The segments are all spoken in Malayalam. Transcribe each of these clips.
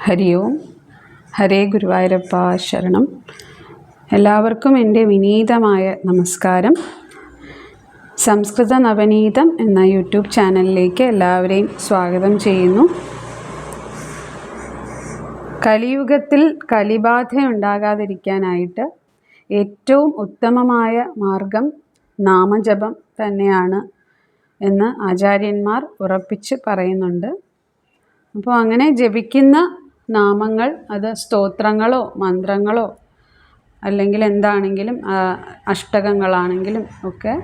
ഹരി ഓം. ഹരേ ഗുരുവായൂരപ്പ ശരണം. എല്ലാവർക്കും എൻ്റെ വിനീതമായ നമസ്കാരം. സംസ്കൃത നവനീതം എന്ന യൂട്യൂബ് ചാനലിലേക്ക് എല്ലാവരെയും സ്വാഗതം ചെയ്യുന്നു. കലിയുഗത്തിൽ കലിബാധ ഉണ്ടാകാതിരിക്കാനായിട്ട് ഏറ്റവും ഉത്തമമായ മാർഗം നാമജപം തന്നെയാണ് എന്ന് ആചാര്യന്മാർ ഉറപ്പിച്ച് പറയുന്നുണ്ട്. അപ്പോൾ അങ്ങനെ ജപിക്കുന്ന നാമങ്ങൾ, അത് സ്തോത്രങ്ങളോ മന്ത്രങ്ങളോ അല്ലെങ്കിൽ എന്താണെങ്കിലും അഷ്ടകങ്ങളാണെങ്കിലും ഒക്കെ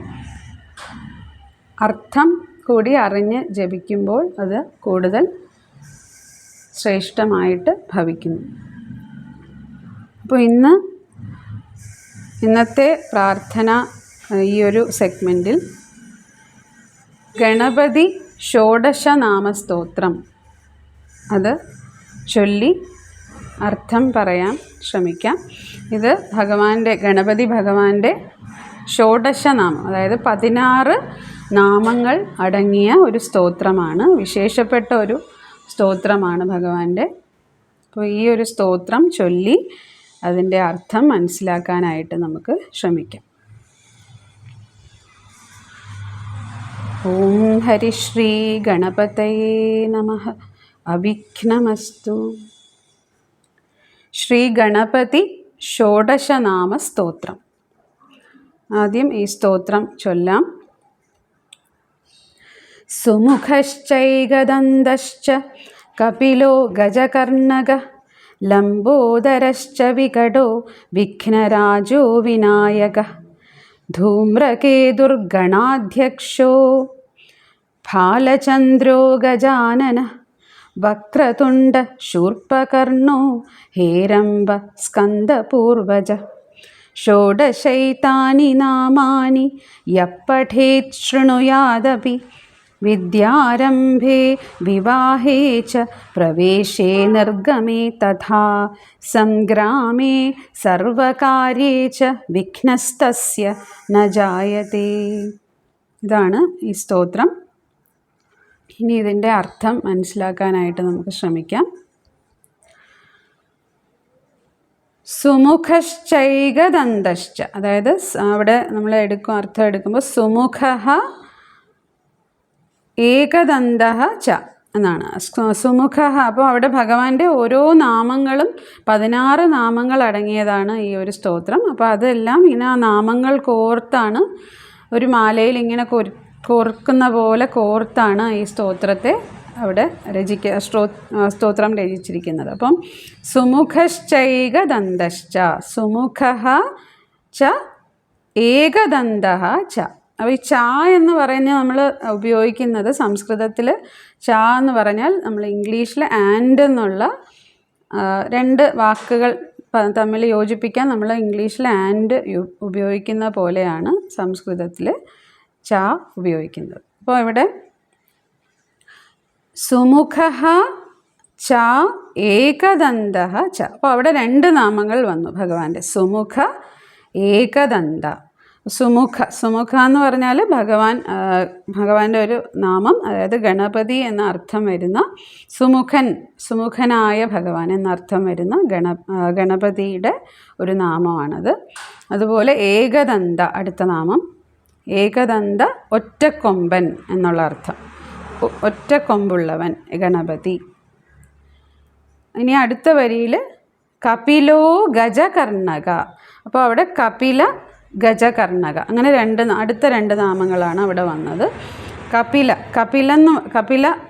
അർത്ഥം കൂടി അറിഞ്ഞ് ജപിക്കുമ്പോൾ അത് കൂടുതൽ ശ്രേഷ്ഠമായിട്ട് ഭവിക്കുന്നു. അപ്പോൾ ഇന്നത്തെ പ്രാർത്ഥന ഈ ഒരു സെഗ്മെൻറ്റിൽ ഗണപതി ഷോഡശനാമസ്തോത്രം അത് ചൊല്ലി അർത്ഥം പറയാൻ ശ്രമിക്കാം. ഇത് ഗണപതി ഭഗവാന്റെ ഷോഡശനാമം, അതായത് 16 നാമങ്ങൾ അടങ്ങിയ ഒരു സ്തോത്രമാണ്, വിശേഷപ്പെട്ട ഒരു സ്തോത്രമാണ് ഭഗവാന്റെ. അപ്പോൾ ഈ ഒരു സ്തോത്രം ചൊല്ലി അതിൻ്റെ അർത്ഥം മനസ്സിലാക്കാനായിട്ട് നമുക്ക് ശ്രമിക്കാം. ഓം ഹരിശ്രീ ഗണപതയേ നമഃ. അവിഘ്നമസ്തു. ശ്രീ ഗണപതി ഷോഡശനാമ സ്തോത്രം. ആദ്യം ഈ സ്തോത്രം ചൊല്ലാം. സുമുഖശ്ചൈകദന്തശ്ച കപിലോ ഗജകർണക ലംബോദരശ്ച വികടോ വിഘ്നരാജോ വിനായക ധൂമ്രകേതുർഗണാധ്യക്ഷോ ഫാലചന്ദ്രോ ഗജാനന വക്രതുണ്ഡ ശൂർപകർണോ ഹേരംബ സ്കന്ദപൂർവജ. ഷോഡശൈതാനി നാമാനി യപ്പഠേത് ശൃണുയാദപി വിദ്യാരംഭേ വിവാഹേ ച പ്രവേശേ നിർഗമേ തഥാ സംഗ്രാമേ സർവകാര്യേ ച വിഘ്നസ്തസ്യ ന ജായതേ. ഇതാണ് ഈ സ്തോത്രം. ഇനി ഇതിൻ്റെ അർത്ഥം മനസ്സിലാക്കാനായിട്ട് നമുക്ക് ശ്രമിക്കാം. സുമുഖശ്ചൈകദന്തശ്ച, അതായത് അവിടെ നമ്മൾ അർത്ഥം എടുക്കുമ്പോൾ സുമുഖ ഏകദന്തഃ ച എന്നാണ്. സുമുഖ, അപ്പോൾ അവിടെ ഭഗവാന്റെ ഓരോ നാമങ്ങളും 16 നാമങ്ങൾ അടങ്ങിയതാണ് ഈ ഒരു സ്തോത്രം. അപ്പോൾ അതെല്ലാം ഇങ്ങനെ ആ നാമങ്ങൾ കോർത്താണ് ഒരു മാലയിൽ ഇങ്ങനെ കോർക്കുന്ന പോലെ കോർത്താണ് ഈ സ്തോത്രത്തെ അവിടെ സ്തോത്രം രചിച്ചിരിക്കുന്നത്. അപ്പം സുമുഖശ്ചൈകദന്തശ്ച, സുമുഖ ച ഏകദന്തഃ ച. അപ്പോൾ ഈ ച എന്ന് പറയുന്നത് നമ്മൾ ഉപയോഗിക്കുന്നത് സംസ്കൃതത്തിൽ ച എന്ന് പറഞ്ഞാൽ നമ്മൾ ഇംഗ്ലീഷിൽ ആൻഡ് എന്നുള്ള 2 വാക്കുകൾ തമ്മിൽ യോജിപ്പിക്കാൻ നമ്മൾ ഇംഗ്ലീഷിൽ ആൻഡ് ഉപയോഗിക്കുന്ന പോലെയാണ് സംസ്കൃതത്തിൽ ച ഉപയോഗിക്കുന്നത്. അപ്പോൾ ഇവിടെ സുമുഖ ച ഏകദന്തഃ ച. അപ്പോൾ അവിടെ 2 നാമങ്ങൾ വന്നു ഭഗവാന്റെ. സുമുഖ ഏകദന്ത. സുമുഖ എന്ന് പറഞ്ഞാൽ ഭഗവാന്റെ ഒരു നാമം, അതായത് ഗണപതി എന്ന അർത്ഥം വരുന്ന സുമുഖനായ ഭഗവാൻ എന്നർത്ഥം വരുന്ന ഗണപതിയുടെ ഒരു നാമമാണത്. അതുപോലെ ഏകദന്ത അടുത്ത നാമം. ഏകദന്ത ഒറ്റക്കൊമ്പൻ എന്നുള്ള അർത്ഥം, ഒറ്റക്കൊമ്പുള്ളവൻ ഗണപതി. ഇനി അടുത്ത വരിയിൽ കപിലോ ഗജകർണക. അപ്പോൾ അവിടെ കപില ഗജകർണക, അങ്ങനെ അടുത്ത 2 നാമങ്ങളാണ് അവിടെ വന്നത്. കപില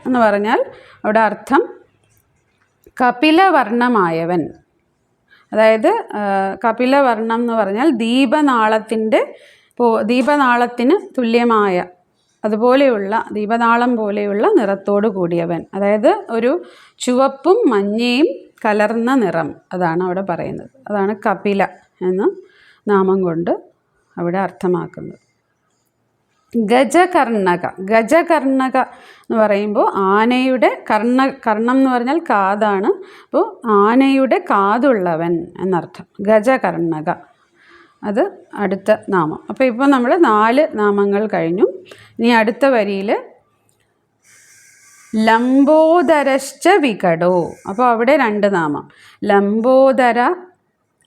എന്ന് പറഞ്ഞാൽ അവിടെ അർത്ഥം കപിലവർണ്ണമായവൻ, അതായത് കപിലവർണ്ണം എന്ന് പറഞ്ഞാൽ ദീപനാളത്തിന് തുല്യമായ അതുപോലെയുള്ള ദീപനാളം പോലെയുള്ള നിറത്തോട് കൂടിയവൻ, അതായത് ഒരു ചുവപ്പും മഞ്ഞയും കലർന്ന നിറം, അതാണ് അവിടെ പറയുന്നത്. അതാണ് കപില എന്ന നാമം കൊണ്ട് അവിടെ അർത്ഥമാക്കുന്നത്. ഗജകർണക എന്ന് പറയുമ്പോൾ ആനയുടെ കർണം എന്ന് പറഞ്ഞാൽ കാതാണ്. അപ്പോൾ ആനയുടെ കാതുള്ളവൻ എന്നർത്ഥം. ഗജകർണക അത് അടുത്ത നാമം. അപ്പോൾ ഇപ്പോൾ നമ്മൾ 4 നാമങ്ങൾ കഴിഞ്ഞു. ഇനി അടുത്ത വരിയിൽ ലംബോദരശ്ച വികടോ. അപ്പോൾ അവിടെ രണ്ട് നാമം,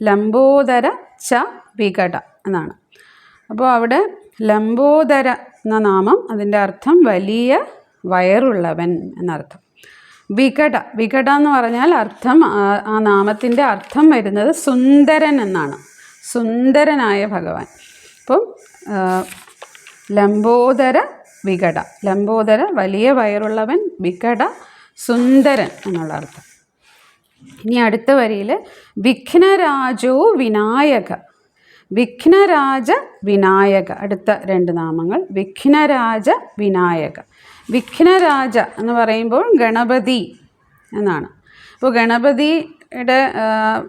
ലംബോദര ച വികട എന്നാണ്. അപ്പോൾ അവിടെ ലംബോദര എന്ന നാമം, അതിൻ്റെ അർത്ഥം വലിയ വയറുള്ളവൻ എന്നർത്ഥം. വികട എന്ന് പറഞ്ഞാൽ അർത്ഥം, ആ നാമത്തിൻ്റെ അർത്ഥം വരുന്നത് സുന്ദരൻ എന്നാണ്, സുന്ദരനായ ഭഗവാൻ. അപ്പം ലംബോദര വികട, ലംബോദര വലിയ വയറുള്ളവൻ, വികട സുന്ദരൻ എന്നുള്ള അർത്ഥം. ഇനി അടുത്ത വരിയിൽ വിഘ്നരാജോ വിനായക, വിഘ്നരാജ വിനായക, അടുത്ത രണ്ട് നാമങ്ങൾ വിഘ്നരാജ വിനായക. വിഘ്നരാജ എന്ന് പറയുമ്പോൾ ഗണപതി എന്നാണ്. അപ്പോൾ ഗണപതിയുടെ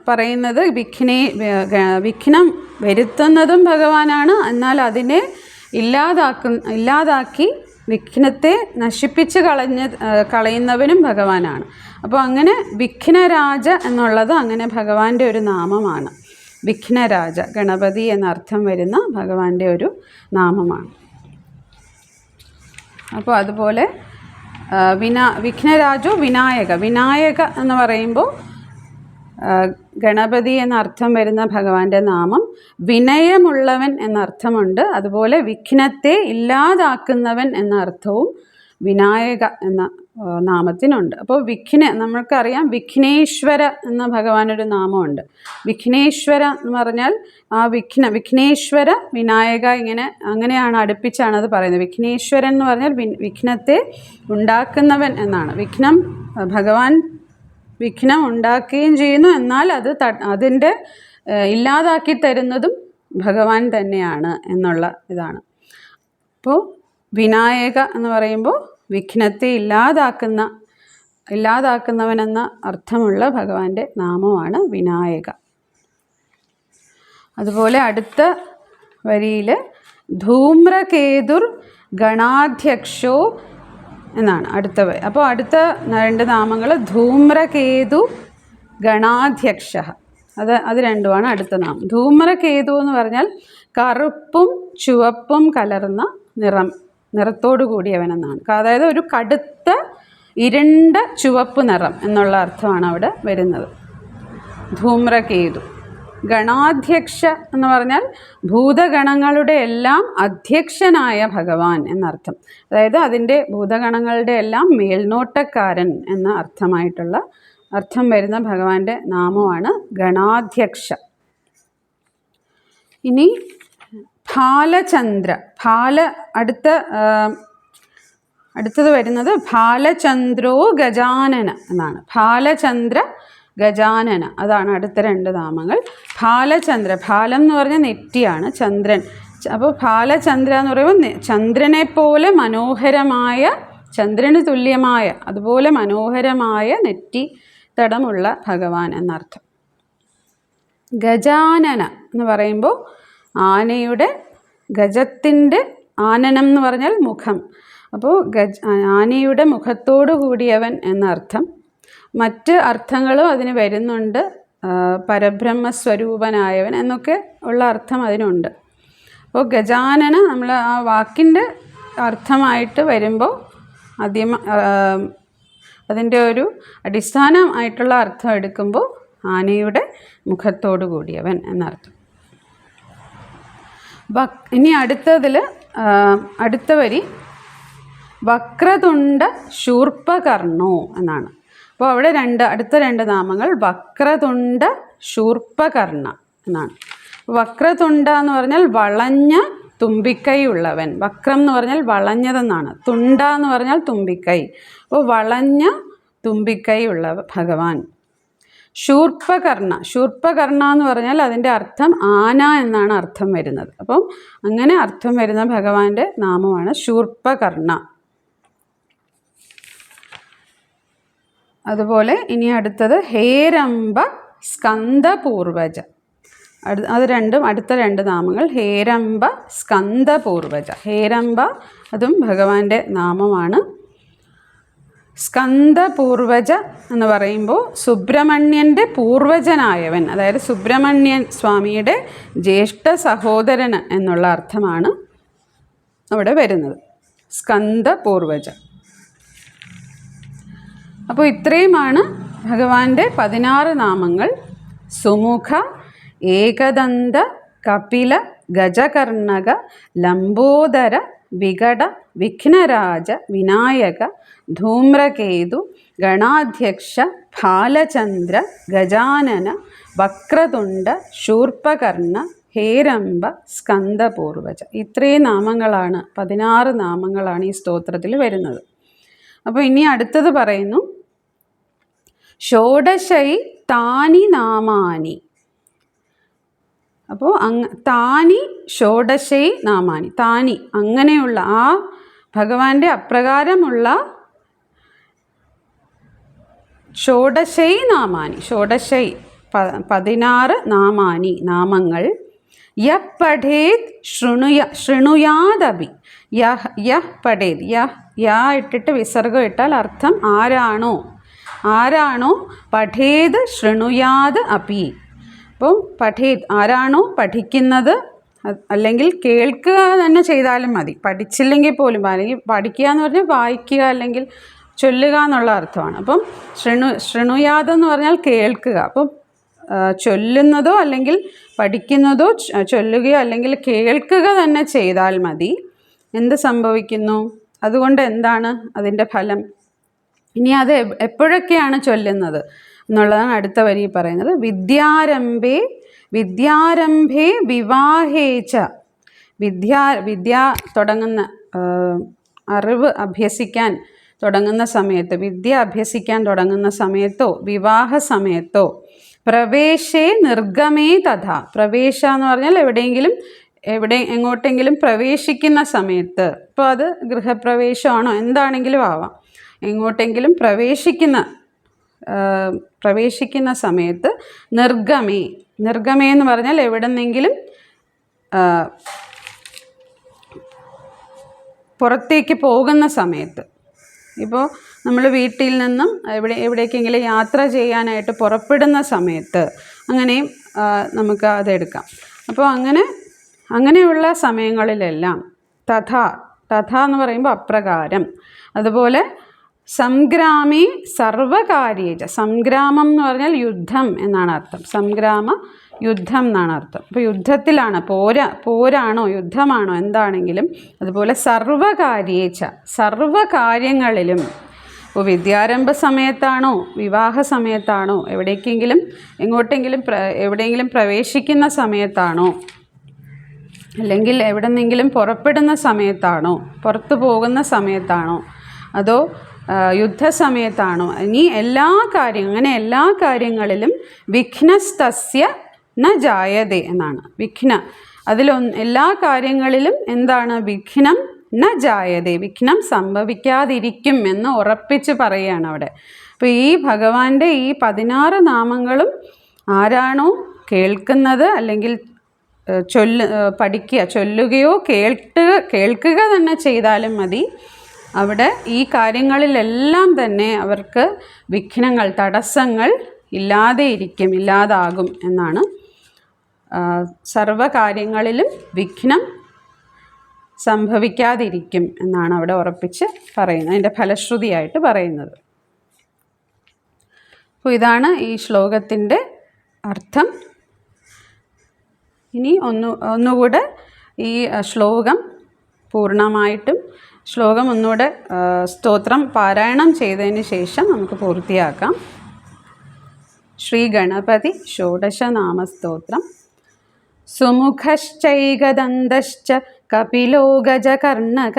പറയുന്നത് വിഘ്നം വരുത്തുന്നതും ഭഗവാനാണ്, എന്നാൽ അതിനെ ഇല്ലാതാക്കി വിഘ്നത്തെ നശിപ്പിച്ച് കളയുന്നവനും ഭഗവാനാണ്. അപ്പോൾ അങ്ങനെ വിഘ്നരാജ എന്നുള്ളത് അങ്ങനെ ഭഗവാന്റെ ഒരു നാമമാണ്. വിഘ്നരാജ, ഗണപതി എന്നർത്ഥം വരുന്ന ഭഗവാന്റെ ഒരു നാമമാണ്. അപ്പോൾ അതുപോലെ വിഘ്നരാജോ വിനായക, വിനായക എന്ന് പറയുമ്പോൾ ഗണപതി എന്നർത്ഥം വരുന്ന ഭഗവാന്റെ നാമം വിനയമുള്ളവൻ എന്നർത്ഥമുണ്ട്. അതുപോലെ വിഘ്നത്തെ ഇല്ലാതാക്കുന്നവൻ എന്ന അർത്ഥവും വിനായക എന്ന നാമത്തിനുണ്ട്. അപ്പോൾ നമ്മൾക്കറിയാം വിഘ്നേശ്വര എന്ന ഭഗവാനൊരു നാമമുണ്ട്. വിഘ്നേശ്വര എന്ന് പറഞ്ഞാൽ ആ വിഘ്നേശ്വര വിനായക, അങ്ങനെയാണ് അടുപ്പിച്ചാണ് അത് പറയുന്നത്. വിഘ്നേശ്വരൻ എന്ന് പറഞ്ഞാൽ വിഘ്നത്തെ ഉണ്ടാക്കുന്നവൻ എന്നാണ്. ഭഗവാൻ വിഘ്നം ഉണ്ടാക്കുകയും ചെയ്യുന്നു, എന്നാൽ അതിൻ്റെ ഇല്ലാതാക്കി തരുന്നതും ഭഗവാൻ തന്നെയാണ് എന്നുള്ള ഇതാണ്. അപ്പോൾ വിനായക എന്ന് പറയുമ്പോൾ വിഘ്നത്തെ ഇല്ലാതാക്കുന്നവനെന്ന അർത്ഥമുള്ള ഭഗവാന്റെ നാമമാണ് വിനായക. അതുപോലെ അടുത്ത വരിയിൽ ധൂമ്രകേതുർ ഗണാധ്യക്ഷോ എന്നാണ് അടുത്ത വരി. അപ്പോൾ അടുത്ത രണ്ട് നാമങ്ങൾ ധൂമ്രകേതു ഗണാധ്യക്ഷ, അത് രണ്ടുമാണ് അടുത്ത നാമം. ധൂമ്രകേതു എന്ന് പറഞ്ഞാൽ കറുപ്പും ചുവപ്പും കലർന്ന നിറത്തോടു കൂടിയവനെന്നാണ്. അതായത് ഒരു കടുത്ത ഇരുണ്ട ചുവപ്പ് നിറം എന്നുള്ള അർത്ഥമാണ് അവിടെ വരുന്നത്. ധൂമ്രകേതു. ഗണാധ്യക്ഷ എന്ന് പറഞ്ഞാൽ ഭൂതഗണങ്ങളുടെ എല്ലാം അധ്യക്ഷനായ ഭഗവാൻ എന്നർത്ഥം. അതായത് അതിൻ്റെ ഭൂതഗണങ്ങളുടെ എല്ലാം മേൽനോട്ടക്കാരൻ എന്ന അർത്ഥം വരുന്ന ഭഗവാന്റെ നാമമാണ് ഗണാധ്യക്ഷ. ഇനി ഭാലചന്ദ്ര, അടുത്തത് വരുന്നത് ഭാലചന്ദ്രോ ഗജാനന എന്നാണ്. ഭാലചന്ദ്ര ഗജാനന, അതാണ് അടുത്ത രണ്ട് നാമങ്ങൾ. ഭാലചന്ദ്ര, ഭാലം എന്ന് പറഞ്ഞാൽ നെറ്റിയാണ്, ചന്ദ്രൻ. അപ്പോൾ ഭാലചന്ദ്ര എന്ന് പറയുമ്പോൾ ചന്ദ്രനെ പോലെ മനോഹരമായ, ചന്ദ്രന് തുല്യമായ അതുപോലെ മനോഹരമായ നെറ്റി തടമുള്ള ഭഗവാൻ എന്നർത്ഥം. ഗജാനന എന്ന് പറയുമ്പോൾ ഗജത്തിൻ്റെ ആനനം എന്ന് പറഞ്ഞാൽ മുഖം. അപ്പോൾ ആനയുടെ മുഖത്തോടു കൂടിയവൻ എന്നർത്ഥം. മറ്റ് അർത്ഥങ്ങളും അതിന് വരുന്നുണ്ട്, പരബ്രഹ്മസ്വരൂപനായവൻ എന്നൊക്കെ ഉള്ള അർത്ഥം അതിനുണ്ട്. അപ്പോൾ ഗജാനന നമ്മൾ ആ വാക്കിൻ്റെ അർത്ഥമായിട്ട് വരുമ്പോൾ അതിൻ്റെ ഒരു അടിസ്ഥാനമായിട്ടുള്ള അർത്ഥം എടുക്കുമ്പോൾ ആനയുടെ മുഖത്തോടു കൂടിയവൻ എന്നർത്ഥം. ഇനി അടുത്ത വരി വക്രതുണ്ട ശൂർപ്പകർണോ എന്നാണ്. അപ്പോൾ അവിടെ അടുത്ത രണ്ട് നാമങ്ങൾ വക്രതുണ്ട ശൂർപ്പകർണ എന്നാണ്. വക്രതുണ്ട എന്ന് പറഞ്ഞാൽ വളഞ്ഞ തുമ്പിക്കൈ ഉള്ളവൻ. വക്രം എന്ന് പറഞ്ഞാൽ വളഞ്ഞതെന്നാണ്. തുണ്ട എന്ന് പറഞ്ഞാൽ തുമ്പിക്കൈ. അപ്പോൾ വളഞ്ഞ തുമ്പിക്കൈ ഉള്ള ഭഗവാൻ. ശൂർപ്പകർണ എന്ന് പറഞ്ഞാൽ അതിൻ്റെ അർത്ഥം ആന എന്നാണ് അർത്ഥം വരുന്നത്. അപ്പം അങ്ങനെ അർത്ഥം വരുന്ന ഭഗവാന്റെ നാമമാണ് ശൂർപ്പകർണ. അതുപോലെ ഇനി അടുത്തത് ഹേരംബ സ്കന്ദപൂർവജ. അത് രണ്ടും അടുത്ത രണ്ട് നാമങ്ങൾ. ഹേരംബ സ്കന്ദപൂർവജ. ഹേരംബ അതും ഭഗവാന്റെ നാമമാണ്. സ്കന്ദപൂർവജ എന്ന് പറയുമ്പോൾ സുബ്രഹ്മണ്യൻ്റെ പൂർവജനായവൻ, അതായത് സുബ്രഹ്മണ്യൻ സ്വാമിയുടെ ജ്യേഷ്ഠ സഹോദരൻ എന്നുള്ള അർത്ഥമാണ് അവിടെ വരുന്നത്. സ്കന്ദപൂർവജ. അപ്പോൾ ഇത്രയുമാണ് ഭഗവാന്റെ 16 നാമങ്ങൾ. സുമുഖ, ഏകദന്ത, കപില, ഗജകർണക, ലംബോദര, വികട, വിഘ്നരാജ, വിനായക, ധൂമ്രകേതു, ഗണാധ്യക്ഷ, ബാലചന്ദ്ര, ഗജാനന, വക്രതുണ്ട, ശൂർപ്പകർണ, ഹേരംബ, സ്കന്ദപൂർവജ. ഇത്രയും നാമങ്ങളാണ്, 16 നാമങ്ങളാണ് ഈ സ്തോത്രത്തിൽ വരുന്നത്. അപ്പോൾ ഇനി അടുത്തത് പറയുന്നു, ഷോഡശൈ താനി നാമാനി. അപ്പോൾ താനി ഷോഡശൈ നാമാനി, താനി അങ്ങനെയുള്ള ആ ഭഗവാന്റെ അപ്രകാരമുള്ള ഷോഡശൈ നാമാനി, ഷോഡശൈ 16 നാമാനി നാമങ്ങൾ. യഹ് പഠേത് ശൃണുയാദപി, യഹ് പഠേത്, യാ ഇട്ടിട്ട് വിസർഗം ഇട്ടാൽ അർത്ഥം ആരാണോ പഠേത് ശൃണുയാത് അപി. അപ്പം പഠേത് ആരാണോ പഠിക്കുന്നത്, അല്ലെങ്കിൽ കേൾക്കുക തന്നെ ചെയ്താലും മതി, പഠിച്ചില്ലെങ്കിൽ പോലും. അല്ലെങ്കിൽ പഠിക്കുക എന്ന് പറഞ്ഞാൽ വായിക്കുക അല്ലെങ്കിൽ ചൊല്ലുക എന്നുള്ള അർത്ഥമാണ്. അപ്പം ശൃണുയാതെന്ന് പറഞ്ഞാൽ കേൾക്കുക. അപ്പം ചൊല്ലുന്നതോ അല്ലെങ്കിൽ പഠിക്കുന്നതോ ചൊല്ലുകയോ അല്ലെങ്കിൽ കേൾക്കുക തന്നെ ചെയ്താൽ മതി. എന്ത് സംഭവിക്കുന്നു? അതുകൊണ്ട് എന്താണ് അതിൻ്റെ ഫലം? ഇനി അത് എപ്പോഴൊക്കെയാണ് ചൊല്ലുന്നത് എന്നുള്ളതാണ് അടുത്ത വരി പറയുന്നത്. വിദ്യാരംഭേ വിവാഹേച്ച. വിദ്യ തുടങ്ങുന്ന, അറിവ് അഭ്യസിക്കാൻ തുടങ്ങുന്ന സമയത്ത്, വിദ്യ അഭ്യസിക്കാൻ തുടങ്ങുന്ന സമയത്തോ വിവാഹ സമയത്തോ, പ്രവേശേ നിർഗമേ തഥാ. പ്രവേശ എന്ന് പറഞ്ഞാൽ എങ്ങോട്ടെങ്കിലും പ്രവേശിക്കുന്ന സമയത്ത്. ഇപ്പോൾ അത് ഗൃഹപ്രവേശമാണോ എന്താണെങ്കിലും ആവാം. എങ്ങോട്ടെങ്കിലും പ്രവേശിക്കുന്ന സമയത്ത് നിർഗമേ എന്ന് പറഞ്ഞാൽ എവിടെന്നെങ്കിലും പുറത്തേക്ക് പോകുന്ന സമയത്ത്. ഇപ്പോൾ നമ്മൾ വീട്ടിൽ നിന്നും എവിടേക്കെങ്കിലും യാത്ര ചെയ്യാനായിട്ട് പുറപ്പെടുന്ന സമയത്ത് അങ്ങനെയും നമുക്ക് അതെടുക്കാം. അപ്പോൾ അങ്ങനെയുള്ള സമയങ്ങളിലെല്ലാം തഥ എന്ന് പറയുമ്പോൾ അപ്രകാരം. അതുപോലെ സംഗ്രാമേ സർവകാര്യേജ. സംഗ്രാമം എന്ന് പറഞ്ഞാൽ യുദ്ധം എന്നാണ് അർത്ഥം. യുദ്ധം എന്നാണ് അർത്ഥം. അപ്പോൾ യുദ്ധത്തിലാണ്, പോരാണോ യുദ്ധമാണോ എന്താണെങ്കിലും. അതുപോലെ സർവകാര്യേച്ച, സർവകാര്യങ്ങളിലും. ഇപ്പോൾ വിദ്യാരംഭ സമയത്താണോ വിവാഹ സമയത്താണോ എവിടെയെങ്കിലും പ്രവേശിക്കുന്ന സമയത്താണോ അല്ലെങ്കിൽ എവിടെന്നെങ്കിലും പുറപ്പെടുന്ന സമയത്താണോ, പുറത്തു പോകുന്ന സമയത്താണോ, അതോ യുദ്ധസമയത്താണോ, ഇനി അങ്ങനെ എല്ലാ കാര്യങ്ങളിലും വിഘ്നസ്തസ്യ ന ജായതേ എന്നാണ്. എല്ലാ കാര്യങ്ങളിലും എന്താണ്? വിഘ്നം ന ജായതേ, വിഘ്നം സംഭവിക്കാതിരിക്കും എന്ന് ഉറപ്പിച്ച് പറയുകയാണ് അവിടെ. അപ്പോൾ ഈ ഭഗവാന്റെ ഈ 16 നാമങ്ങളും ആരാണോ കേൾക്കുന്നത് അല്ലെങ്കിൽ ചൊല്ലുകയോ കേൾക്കുക തന്നെ ചെയ്താലും മതി, അവിടെ ഈ കാര്യങ്ങളിലെല്ലാം തന്നെ അവർക്ക് വിഘ്നങ്ങൾ, തടസ്സങ്ങൾ ഇല്ലാതാകും എന്നാണ്. സർവകാര്യങ്ങളിലും വിഘ്നം സംഭവിക്കാതിരിക്കും എന്നാണ് അവിടെ ഉറപ്പിച്ച് പറയുന്നത്, അതിൻ്റെ ഫലശ്രുതിയായിട്ട് പറയുന്നത്. അപ്പോൾ ഇതാണ് ഈ ശ്ലോകത്തിൻ്റെ അർത്ഥം. ഇനി ഒന്നുകൂടെ ഈ ശ്ലോകം പൂർണ്ണമായിട്ടും ഒന്നുകൂടെ സ്തോത്രം പാരായണം ചെയ്തതിന് ശേഷം നമുക്ക് പൂർത്തിയാക്കാം. ശ്രീ ഗണപതി ഷോഡശനാമസ്തോത്രം. സുമുഖശ്ചൈകദന്തശ്ച കപിലോ ഗജകർണക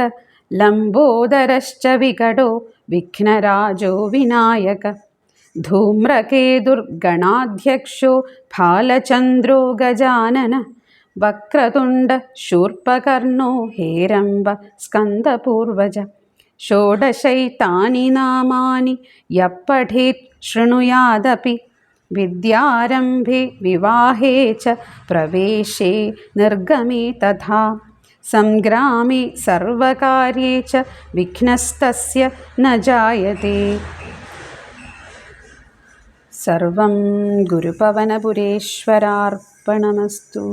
ലംബോദരശ്ച വികടോ വിഘ്നരാജോ വിനായക ധൂമ്രകേതുർഗണാധ്യക്ഷോ ബാലചന്ദ്രോ ഗജാനന വക്രതുണ്ട ശൂർപ്പകർണോ ഹേരംബ സ്കന്ദപൂർവജ. ഷോഡശൈതാനി നാമാനി യപ്പഠേത് ശൃണുയാദപി വിദ്യാരംഭേ വിവാഹേ ച പ്രവേശേ നിർഗമേ തഥാ സംഗ്രാമേ സർവകാര്യേ ച വിഘ്നസ്തസ്യ ന ജായതേ. സർവം ഗുരുപവനപുരേശ്വരാർപ്പണമസ്തു.